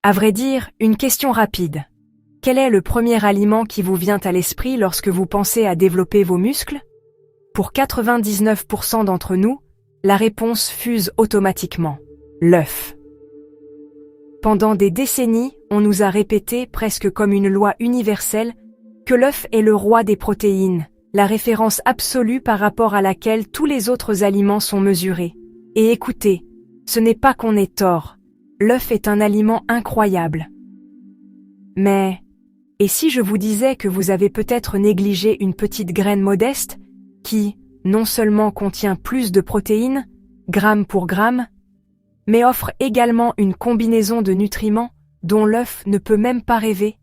À vrai dire, une question rapide. Quel est le premier aliment qui vous vient à l'esprit lorsque vous pensez à développer vos muscles? Pour 99% d'entre nous, la réponse fuse automatiquement. L'œuf. Pendant des décennies, on nous a répété, presque comme une loi universelle, que l'œuf est le roi des protéines, la référence absolue par rapport à laquelle tous les autres aliments sont mesurés. Et écoutez, ce n'est pas qu'on ait tort, l'œuf est un aliment incroyable. Mais, et si je vous disais que vous avez peut-être négligé une petite graine modeste, qui, non seulement contient plus de protéines, gramme pour gramme, mais offre également une combinaison de nutriments dont l'œuf ne peut même pas rêver?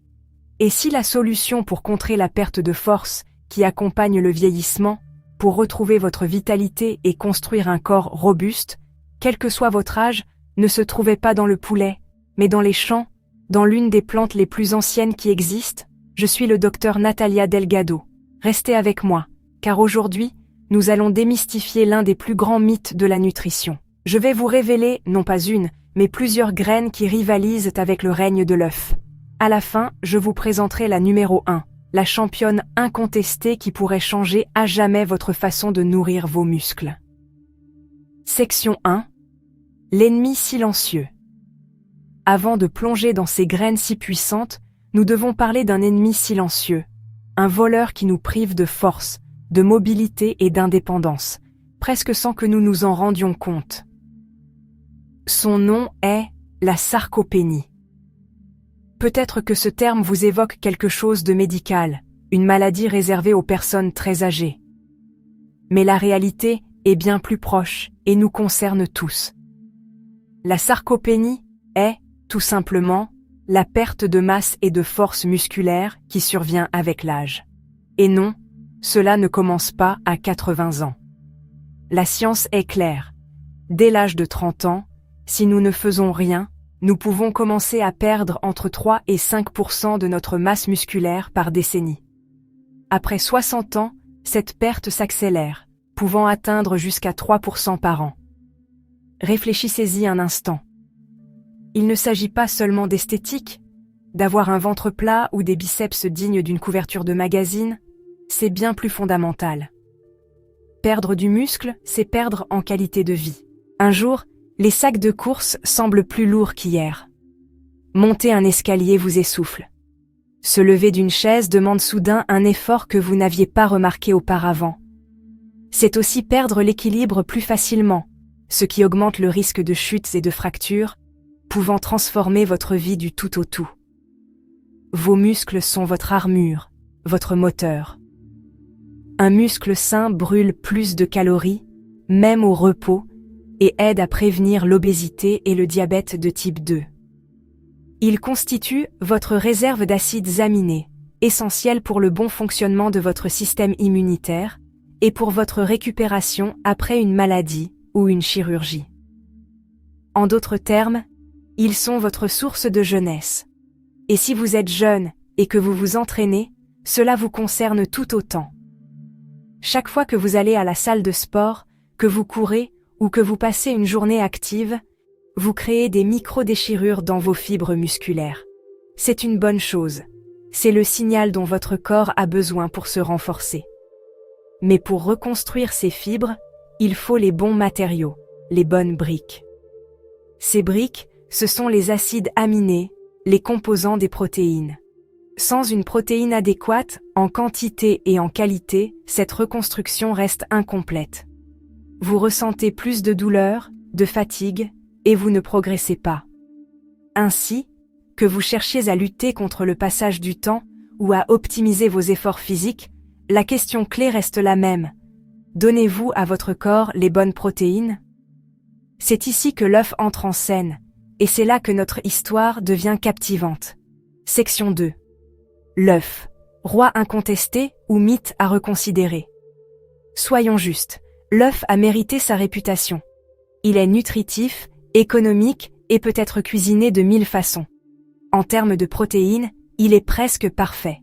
Et si la solution pour contrer la perte de force qui accompagne le vieillissement, pour retrouver votre vitalité et construire un corps robuste, quel que soit votre âge, ne se trouvait pas dans le poulet, mais dans les champs, dans l'une des plantes les plus anciennes qui existent? Je suis le docteur Natalia Delgado. Restez avec moi, car aujourd'hui, nous allons démystifier l'un des plus grands mythes de la nutrition. Je vais vous révéler, non pas une, mais plusieurs graines qui rivalisent avec le règne de l'œuf. À la fin, je vous présenterai la numéro 1, la championne incontestée qui pourrait changer à jamais votre façon de nourrir vos muscles. Section 1. L'ennemi silencieux. Avant de plonger dans ces graines si puissantes, nous devons parler d'un ennemi silencieux, un voleur qui nous prive de force, de mobilité et d'indépendance, presque sans que nous nous en rendions compte. Son nom est la sarcopénie. Peut-être que ce terme vous évoque quelque chose de médical, une maladie réservée aux personnes très âgées. Mais la réalité est bien plus proche et nous concerne tous. La sarcopénie est, tout simplement, la perte de masse et de force musculaire qui survient avec l'âge. Et non, cela ne commence pas à 80 ans. La science est claire. Dès l'âge de 30 ans, si nous ne faisons rien, nous pouvons commencer à perdre entre 3 et 5% de notre masse musculaire par décennie. Après 60 ans, cette perte s'accélère, pouvant atteindre jusqu'à 3% par an. Réfléchissez-y un instant. Il ne s'agit pas seulement d'esthétique, d'avoir un ventre plat ou des biceps dignes d'une couverture de magazine, c'est bien plus fondamental. Perdre du muscle, c'est perdre en qualité de vie. Un jour, les sacs de course semblent plus lourds qu'hier. Monter un escalier vous essouffle. Se lever d'une chaise demande soudain un effort que vous n'aviez pas remarqué auparavant. C'est aussi perdre l'équilibre plus facilement, ce qui augmente le risque de chutes et de fractures, pouvant transformer votre vie du tout au tout. Vos muscles sont votre armure, votre moteur. Un muscle sain brûle plus de calories, même au repos, et aide à prévenir l'obésité et le diabète de type 2. Il constitue votre réserve d'acides aminés, essentiels pour le bon fonctionnement de votre système immunitaire et pour votre récupération après une maladie ou une chirurgie. En d'autres termes, ils sont votre source de jeunesse. Et si vous êtes jeune et que vous vous entraînez, cela vous concerne tout autant. Chaque fois que vous allez à la salle de sport, que vous courez ou que vous passez une journée active, vous créez des micro-déchirures dans vos fibres musculaires. C'est une bonne chose. C'est le signal dont votre corps a besoin pour se renforcer. Mais pour reconstruire ces fibres, il faut les bons matériaux, les bonnes briques. Ces briques, ce sont les acides aminés, les composants des protéines. Sans une protéine adéquate, en quantité et en qualité, cette reconstruction reste incomplète. Vous ressentez plus de douleur, de fatigue, et vous ne progressez pas. Ainsi, que vous cherchiez à lutter contre le passage du temps ou à optimiser vos efforts physiques, la question clé reste la même. Donnez-vous à votre corps les bonnes protéines? C'est ici que l'œuf entre en scène, et c'est là que notre histoire devient captivante. Section 2. L'œuf, roi incontesté ou mythe à reconsidérer? Soyons justes, l'œuf a mérité sa réputation. Il est nutritif, économique et peut être cuisiné de 1000 façons. En termes de protéines, il est presque parfait.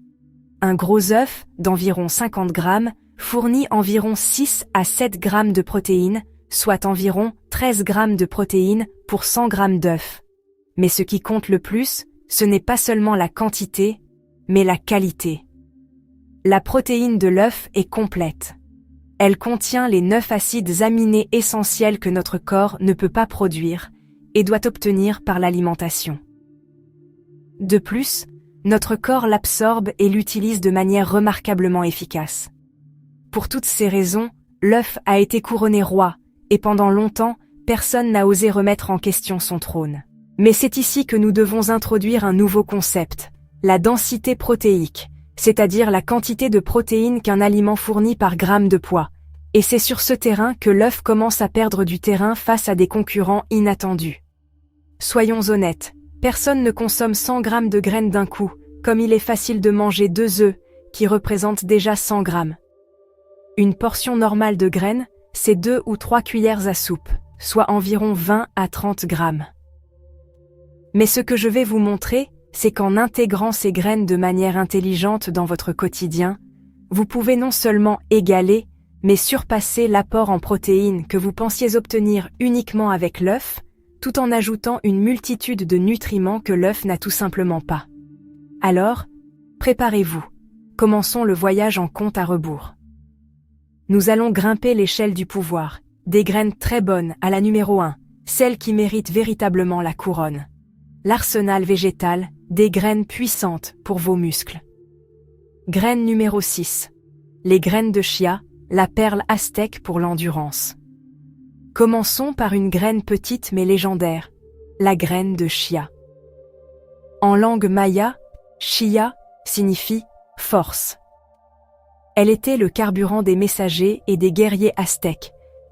Un gros œuf, d'environ 50 grammes, fournit environ 6 à 7 grammes de protéines, soit environ 13 grammes de protéines pour 100 grammes d'œuf. Mais ce qui compte le plus, ce n'est pas seulement la quantité, mais la qualité. La protéine de l'œuf est complète. Elle contient les 9 acides aminés essentiels que notre corps ne peut pas produire et doit obtenir par l'alimentation. De plus, notre corps l'absorbe et l'utilise de manière remarquablement efficace. Pour toutes ces raisons, l'œuf a été couronné roi, et pendant longtemps, personne n'a osé remettre en question son trône. Mais c'est ici que nous devons introduire un nouveau concept, la densité protéique, c'est-à-dire la quantité de protéines qu'un aliment fournit par gramme de poids. Et c'est sur ce terrain que l'œuf commence à perdre du terrain face à des concurrents inattendus. Soyons honnêtes, personne ne consomme 100 grammes de graines d'un coup, comme il est facile de manger 2 œufs, qui représentent déjà 100 grammes. Une portion normale de graines, c'est 2 ou 3 cuillères à soupe, soit environ 20 à 30 grammes. Mais ce que je vais vous montrer, c'est qu'en intégrant ces graines de manière intelligente dans votre quotidien, vous pouvez non seulement égaler, mais surpasser l'apport en protéines que vous pensiez obtenir uniquement avec l'œuf, tout en ajoutant une multitude de nutriments que l'œuf n'a tout simplement pas. Alors, préparez-vous. Commençons le voyage en compte à rebours. Nous allons grimper l'échelle du pouvoir, des graines très bonnes à la numéro 1, celle qui mérite véritablement la couronne. L'arsenal végétal, des graines puissantes pour vos muscles. Graine numéro 6. Les graines de chia, la perle aztèque pour l'endurance. Commençons par une graine petite mais légendaire, la graine de chia. En langue maya, chia signifie « force ». Elle était le carburant des messagers et des guerriers aztèques,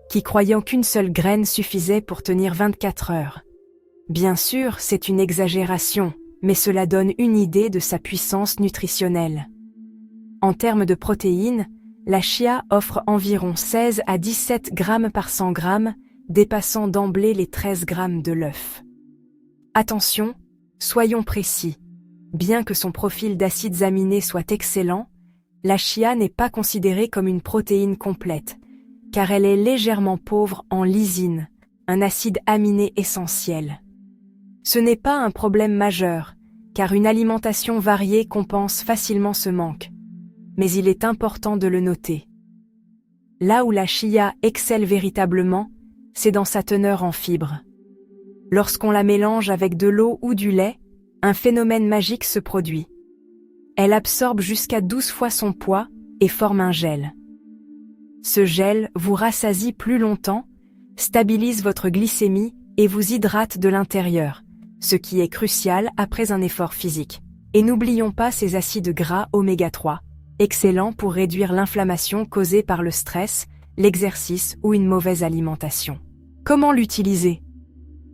qui croyant qu'une seule graine suffisait pour tenir 24 heures. Bien sûr, c'est une exagération, mais cela donne une idée de sa puissance nutritionnelle. En termes de protéines, la chia offre environ 16 à 17 grammes par 100 grammes, dépassant d'emblée les 13 grammes de l'œuf. Attention, soyons précis. Bien que son profil d'acides aminés soit excellent, la chia n'est pas considérée comme une protéine complète, car elle est légèrement pauvre en lysine, un acide aminé essentiel. Ce n'est pas un problème majeur, car une alimentation variée compense facilement ce manque. Mais il est important de le noter. Là où la chia excelle véritablement, c'est dans sa teneur en fibres. Lorsqu'on la mélange avec de l'eau ou du lait, un phénomène magique se produit. Elle absorbe jusqu'à 12 fois son poids et forme un gel. Ce gel vous rassasie plus longtemps, stabilise votre glycémie et vous hydrate de l'intérieur, ce qui est crucial après un effort physique. Et n'oublions pas ces acides gras oméga 3, excellents pour réduire l'inflammation causée par le stress, l'exercice ou une mauvaise alimentation. Comment l'utiliser?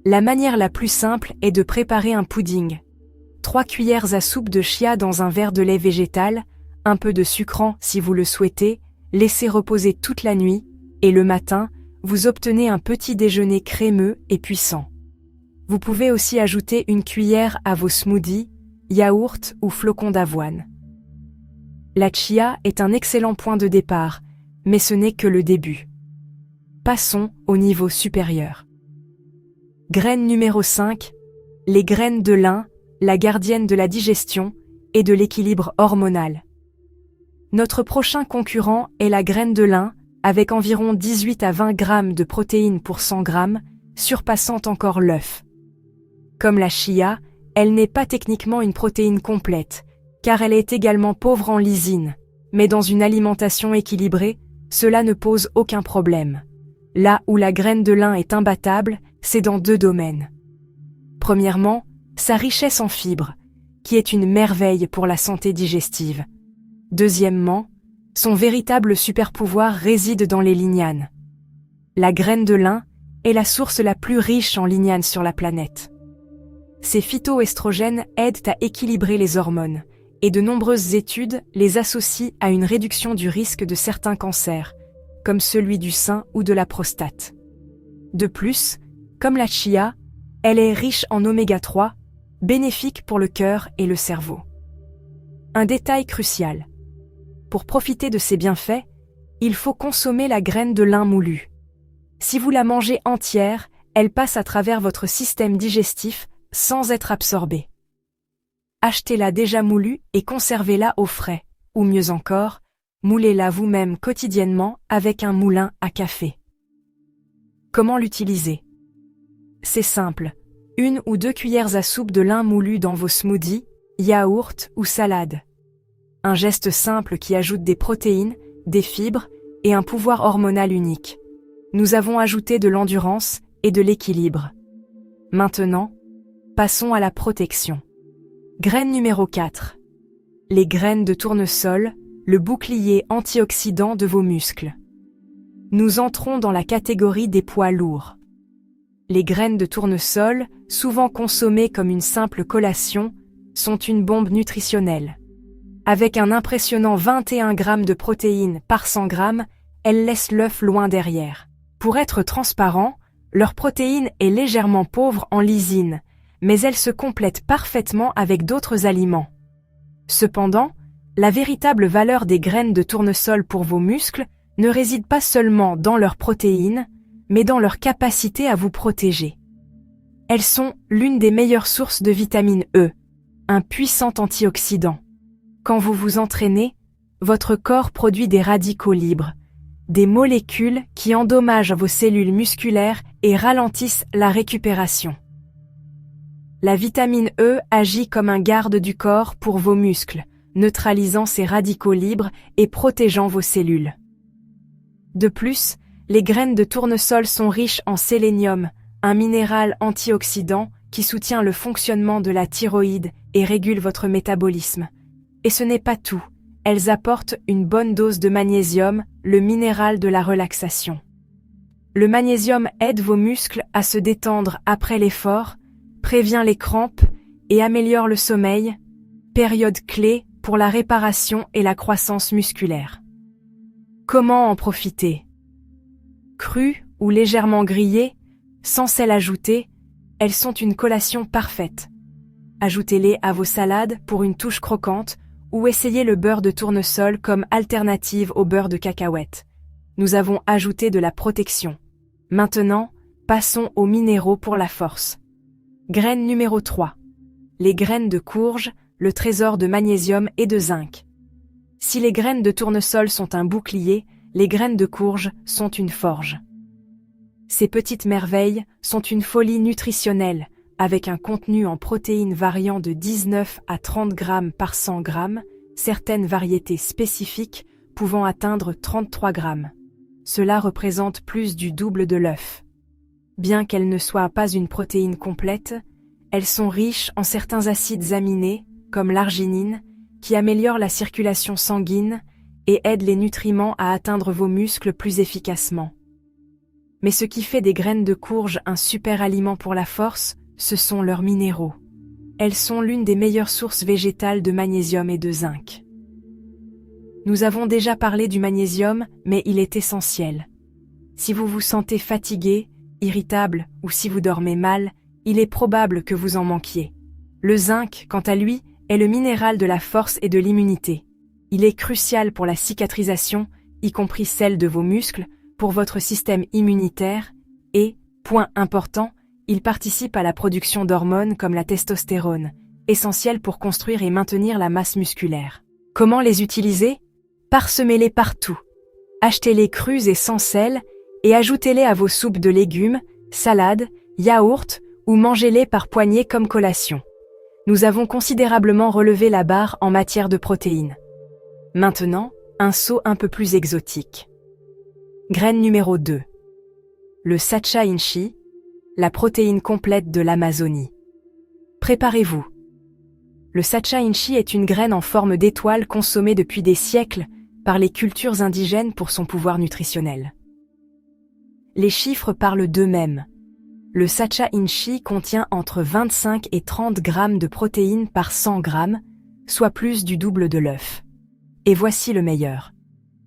La manière la plus simple est de préparer un pudding. 3 cuillères à soupe de chia dans un verre de lait végétal, un peu de sucrant si vous le souhaitez, laissez reposer toute la nuit, et le matin, vous obtenez un petit déjeuner crémeux et puissant. Vous pouvez aussi ajouter une cuillère à vos smoothies, yaourts ou flocons d'avoine. La chia est un excellent point de départ, mais ce n'est que le début. Passons au niveau supérieur. Graine numéro 5, les graines de lin, la gardienne de la digestion et de l'équilibre hormonal. Notre prochain concurrent est la graine de lin, avec environ 18 à 20 grammes de protéines pour 100 grammes, surpassant encore l'œuf. Comme la chia, elle n'est pas techniquement une protéine complète, car elle est également pauvre en lysine, mais dans une alimentation équilibrée, cela ne pose aucun problème. Là où la graine de lin est imbattable, c'est dans 2 domaines. Premièrement, sa richesse en fibres, qui est une merveille pour la santé digestive. Deuxièmement, son véritable super-pouvoir réside dans les lignanes. La graine de lin est la source la plus riche en lignanes sur la planète. Ces phytoestrogènes aident à équilibrer les hormones, et de nombreuses études les associent à une réduction du risque de certains cancers, comme celui du sein ou de la prostate. De plus, comme la chia, elle est riche en oméga 3, bénéfique pour le cœur et le cerveau. Un détail crucial. Pour profiter de ces bienfaits, il faut consommer la graine de lin moulue. Si vous la mangez entière, elle passe à travers votre système digestif sans être absorbée. Achetez-la déjà moulue et conservez-la au frais, ou mieux encore, moulez-la vous-même quotidiennement avec un moulin à café. Comment l'utiliser? C'est simple, 1 ou 2 cuillères à soupe de lin moulu dans vos smoothies, yaourts ou salades. Un geste simple qui ajoute des protéines, des fibres et un pouvoir hormonal unique. Nous avons ajouté de l'endurance et de l'équilibre. Maintenant, passons à la protection. Graine numéro 4. Les graines de tournesol, le bouclier antioxydant de vos muscles. Nous entrons dans la catégorie des poids lourds. Les graines de tournesol, souvent consommées comme une simple collation, sont une bombe nutritionnelle. Avec un impressionnant 21 grammes de protéines par 100 grammes, elles laissent l'œuf loin derrière. Pour être transparent, leur protéine est légèrement pauvre en lysine, mais elle se complète parfaitement avec d'autres aliments. Cependant, la véritable valeur des graines de tournesol pour vos muscles ne réside pas seulement dans leurs protéines, mais dans leur capacité à vous protéger. Elles sont l'une des meilleures sources de vitamine E, un puissant antioxydant. Quand vous vous entraînez, votre corps produit des radicaux libres, des molécules qui endommagent vos cellules musculaires et ralentissent la récupération. La vitamine E agit comme un garde du corps pour vos muscles, neutralisant ces radicaux libres et protégeant vos cellules. De plus, les graines de tournesol sont riches en sélénium, un minéral antioxydant qui soutient le fonctionnement de la thyroïde et régule votre métabolisme. Et ce n'est pas tout, elles apportent une bonne dose de magnésium, le minéral de la relaxation. Le magnésium aide vos muscles à se détendre après l'effort, prévient les crampes et améliore le sommeil, période clé pour la réparation et la croissance musculaire. Comment en profiter? Crues ou légèrement grillées, sans sel ajouté, elles sont une collation parfaite. Ajoutez-les à vos salades pour une touche croquante ou essayez le beurre de tournesol comme alternative au beurre de cacahuète. Nous avons ajouté de la protection. Maintenant, passons aux minéraux pour la force. Graine numéro 3. Les graines de courge, le trésor de magnésium et de zinc. Si les graines de tournesol sont un bouclier, les graines de courge sont une forge. Ces petites merveilles sont une folie nutritionnelle, avec un contenu en protéines variant de 19 à 30 grammes par 100 grammes, certaines variétés spécifiques pouvant atteindre 33 grammes. Cela représente plus du double de l'œuf. Bien qu'elles ne soient pas une protéine complète, elles sont riches en certains acides aminés, comme l'arginine, qui améliorent la circulation sanguine et aident les nutriments à atteindre vos muscles plus efficacement. Mais ce qui fait des graines de courge un super aliment pour la force, ce sont leurs minéraux. Elles sont l'une des meilleures sources végétales de magnésium et de zinc. Nous avons déjà parlé du magnésium, mais il est essentiel. Si vous vous sentez fatigué, irritable ou si vous dormez mal, il est probable que vous en manquiez. Le zinc, quant à lui, est le minéral de la force et de l'immunité. Il est crucial pour la cicatrisation, y compris celle de vos muscles, pour votre système immunitaire et, point important, il participe à la production d'hormones comme la testostérone, essentielle pour construire et maintenir la masse musculaire. Comment les utiliser? Parsemez-les partout. Achetez-les crus et sans sel et ajoutez-les à vos soupes de légumes, salades, yaourts ou mangez-les par poignées comme collation. Nous avons considérablement relevé la barre en matière de protéines. Maintenant, un saut un peu plus exotique. Graine numéro 2. Le Sacha Inchi, la protéine complète de l'Amazonie. Préparez-vous. Le Sacha Inchi est une graine en forme d'étoile consommée depuis des siècles par les cultures indigènes pour son pouvoir nutritionnel. Les chiffres parlent d'eux-mêmes. Le Sacha Inchi contient entre 25 et 30 grammes de protéines par 100 grammes, soit plus du double de l'œuf. Et voici le meilleur.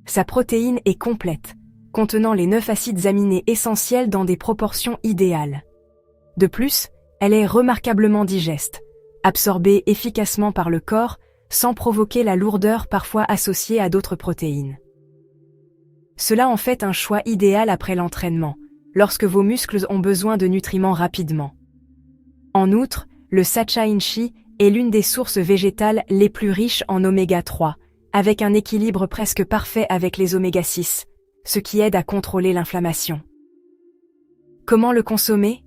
Sa protéine est complète, contenant les 9 acides aminés essentiels dans des proportions idéales. De plus, elle est remarquablement digeste, absorbée efficacement par le corps sans provoquer la lourdeur parfois associée à d'autres protéines. Cela en fait un choix idéal après l'entraînement, lorsque vos muscles ont besoin de nutriments rapidement. En outre, le Sacha Inchi est l'une des sources végétales les plus riches en oméga 3, avec un équilibre presque parfait avec les oméga 6, ce qui aide à contrôler l'inflammation. Comment le consommer?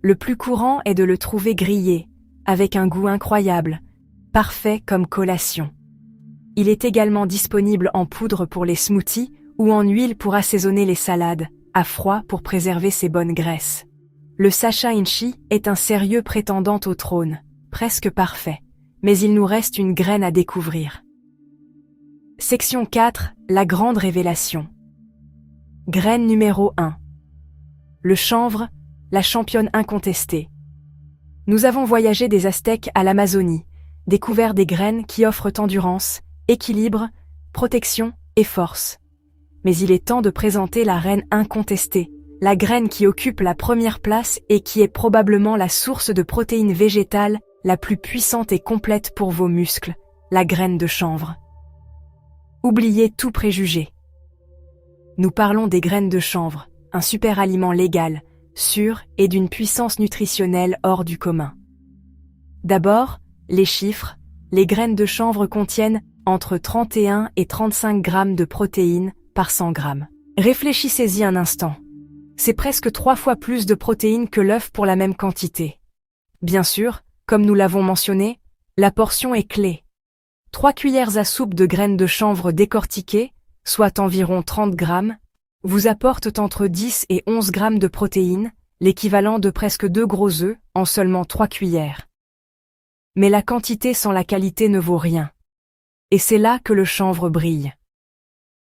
Le plus courant est de le trouver grillé, avec un goût incroyable, parfait comme collation. Il est également disponible en poudre pour les smoothies ou en huile pour assaisonner les salades, à froid pour préserver ses bonnes graisses. Le Sacha Inchi est un sérieux prétendant au trône, presque parfait, mais il nous reste une graine à découvrir. Section 4, la grande révélation. Graine numéro 1. Le chanvre, la championne incontestée. Nous avons voyagé des Aztèques à l'Amazonie, découvert des graines qui offrent endurance, équilibre, protection et force. Mais il est temps de présenter la reine incontestée, la graine qui occupe la première place et qui est probablement la source de protéines végétales la plus puissante et complète pour vos muscles, la graine de chanvre. Oubliez tout préjugé. Nous parlons des graines de chanvre, un super aliment légal, sûr et d'une puissance nutritionnelle hors du commun. D'abord, les chiffres, les graines de chanvre contiennent entre 31 et 35 grammes de protéines par 100 grammes. Réfléchissez-y un instant. C'est presque 3 fois plus de protéines que l'œuf pour la même quantité. Bien sûr, comme nous l'avons mentionné, la portion est clé. 3 cuillères à soupe de graines de chanvre décortiquées, soit environ 30 grammes, vous apportent entre 10 et 11 grammes de protéines, l'équivalent de presque 2 gros œufs en seulement 3 cuillères. Mais la quantité sans la qualité ne vaut rien. Et c'est là que le chanvre brille.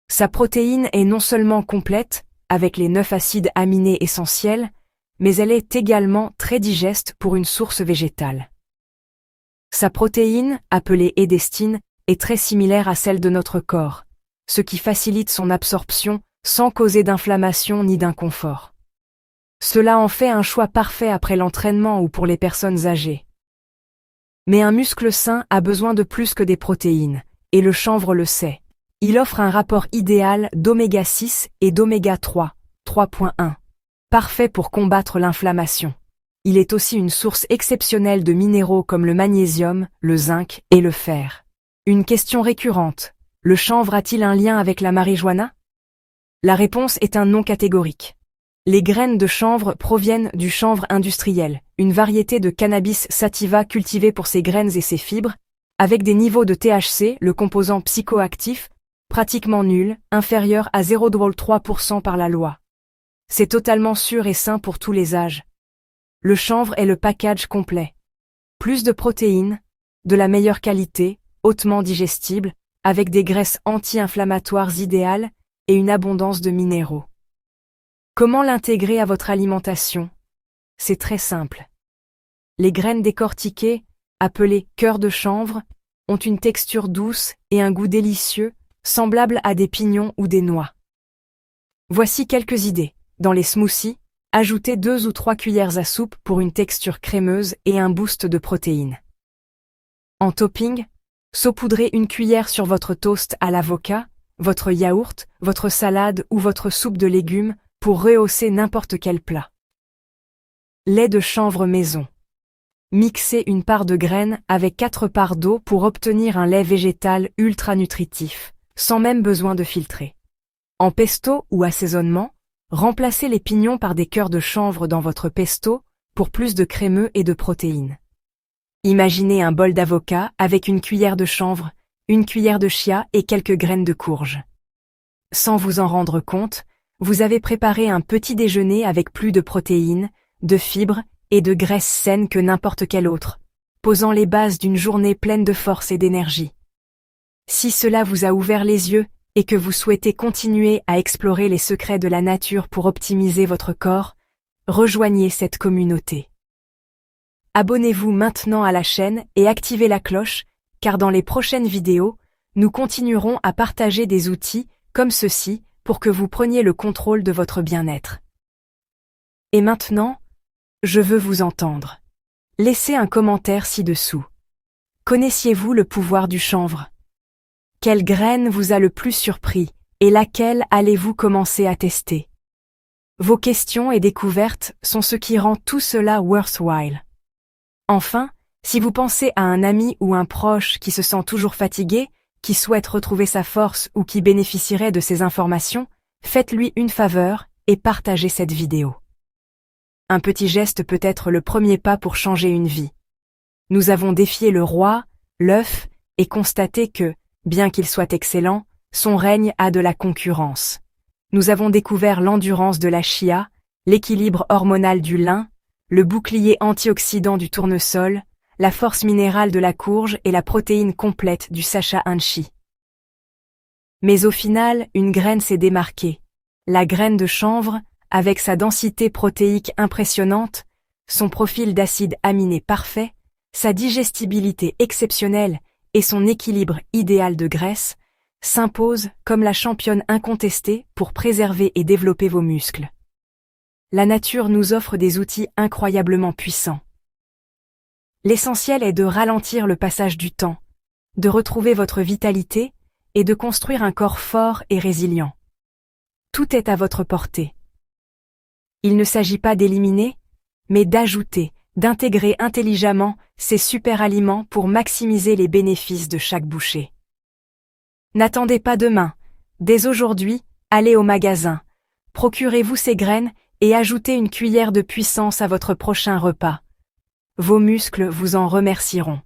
Sa protéine est non seulement complète, avec les 9 acides aminés essentiels, mais elle est également très digeste pour une source végétale. Sa protéine, appelée édestine, est très similaire à celle de notre corps, ce qui facilite son absorption sans causer d'inflammation ni d'inconfort. Cela en fait un choix parfait après l'entraînement ou pour les personnes âgées. Mais un muscle sain a besoin de plus que des protéines, et le chanvre le sait. Il offre un rapport idéal d'oméga 6 et d'oméga 3, 3.1, parfait pour combattre l'inflammation. Il est aussi une source exceptionnelle de minéraux comme le magnésium, le zinc et le fer. Une question récurrente, le chanvre a-t-il un lien avec la marijuana? La réponse est un non catégorique. Les graines de chanvre proviennent du chanvre industriel, une variété de cannabis sativa cultivée pour ses graines et ses fibres, avec des niveaux de THC, le composant psychoactif, pratiquement nuls, inférieurs à 0,3% par la loi. C'est totalement sûr et sain pour tous les âges. Le chanvre est le package complet. Plus de protéines, de la meilleure qualité, hautement digestible, avec des graisses anti-inflammatoires idéales et une abondance de minéraux. Comment l'intégrer à votre alimentation? C'est très simple. Les graines décortiquées, appelées cœur de chanvre, ont une texture douce et un goût délicieux, semblable à des pignons ou des noix. Voici quelques idées. Dans les smoothies, ajoutez 2 ou 3 cuillères à soupe pour une texture crémeuse et un boost de protéines. En topping, saupoudrez 1 cuillère sur votre toast à l'avocat, votre yaourt, votre salade ou votre soupe de légumes pour rehausser n'importe quel plat. Lait de chanvre maison. Mixez 1 part de graines avec 4 parts d'eau pour obtenir un lait végétal ultra nutritif, sans même besoin de filtrer. En pesto ou assaisonnement, remplacez les pignons par des cœurs de chanvre dans votre pesto pour plus de crémeux et de protéines. Imaginez un bol d'avocat avec 1 cuillère de chanvre, 1 cuillère de chia et quelques graines de courge. Sans vous en rendre compte, vous avez préparé un petit déjeuner avec plus de protéines, de fibres et de graisses saines que n'importe quel autre, posant les bases d'une journée pleine de force et d'énergie. Si cela vous a ouvert les yeux et que vous souhaitez continuer à explorer les secrets de la nature pour optimiser votre corps, rejoignez cette communauté. Abonnez-vous maintenant à la chaîne et activez la cloche, car dans les prochaines vidéos, nous continuerons à partager des outils comme ceux-ci pour que vous preniez le contrôle de votre bien-être. Et maintenant, je veux vous entendre. Laissez un commentaire ci-dessous. Connaissiez-vous le pouvoir du chanvre? Quelle graine vous a le plus surpris et laquelle allez-vous commencer à tester? Vos questions et découvertes sont ce qui rend tout cela worthwhile. Enfin, si vous pensez à un ami ou un proche qui se sent toujours fatigué, qui souhaite retrouver sa force ou qui bénéficierait de ces informations, faites-lui une faveur et partagez cette vidéo. Un petit geste peut être le premier pas pour changer une vie. Nous avons défié le roi, l'œuf, et constaté que, bien qu'il soit excellent, son règne a de la concurrence. Nous avons découvert l'endurance de la chia, l'équilibre hormonal du lin, le bouclier antioxydant du tournesol, la force minérale de la courge et la protéine complète du sacha anchi. Mais au final, une graine s'est démarquée. La graine de chanvre, avec sa densité protéique impressionnante, son profil d'acide aminé parfait, sa digestibilité exceptionnelle et son équilibre idéal de graisse, s'impose comme la championne incontestée pour préserver et développer vos muscles. La nature nous offre des outils incroyablement puissants. L'essentiel est de ralentir le passage du temps, de retrouver votre vitalité et de construire un corps fort et résilient. Tout est à votre portée. Il ne s'agit pas d'éliminer, mais d'ajouter, d'intégrer intelligemment ces super aliments pour maximiser les bénéfices de chaque bouchée. N'attendez pas demain. Dès aujourd'hui, allez au magasin, procurez-vous ces graines et ajoutez une cuillère de puissance à votre prochain repas. Vos muscles vous en remercieront.